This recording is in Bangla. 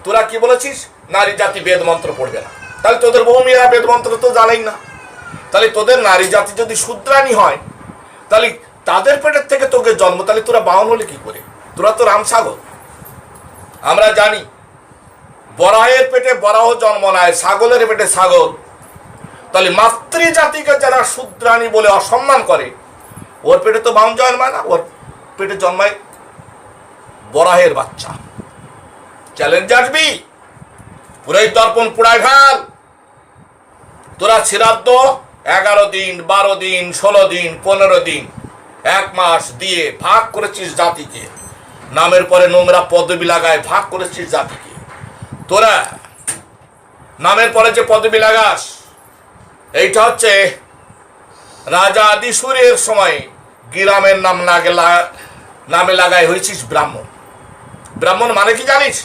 তোরা কি বলেছিস নারী জাতি বেদ মন্ত্র পড়বে না, তাহলে তোদের বউ মেয়েরা বেদ মন্ত্র তো জানেই না। তাহলে তোদের নারী জাতি যদি শূদ্রাণী হয়, তাহলে তাদের পেটের থেকে তোকে জন্ম, তাহলে তোরা বাহন হলে কি করে? তোরা তো রামসাগর। আমরা জানি বরাহের পেটে বরাহ জন্ম নেয়, ছাগলের পেটে ছাগল। তাহলে মাতৃজাতিকে যারা শূদ্রাণী বলে অসম্মান করে, ওর পেটে তো বাহন জন্মায় না, ওর পেটে জন্মায় বরাহের বাচ্চা। চ্যালেঞ্জ আসবি, পুরোহিত দর্পণ পুড়ায় ফেল। তোরা শ্রাদ্ধ 11 দিন, 12 দিন, 16 দিন, 15 দিন, 1 মাস দিয়ে ভাগ করেছিস জাতিকে। নামের পরে নোংরা পদবি লাগায় ভাগ করেছিস জাতিকে। তোরা নামের পরে যে পদবি লাগাস, এইটা হচ্ছে রাজা আদিসুরের সময় গ্রামের নামে লাগায় হয়েছিস ব্রাহ্মণ। ব্রাহ্মণ মানে কি জানিস?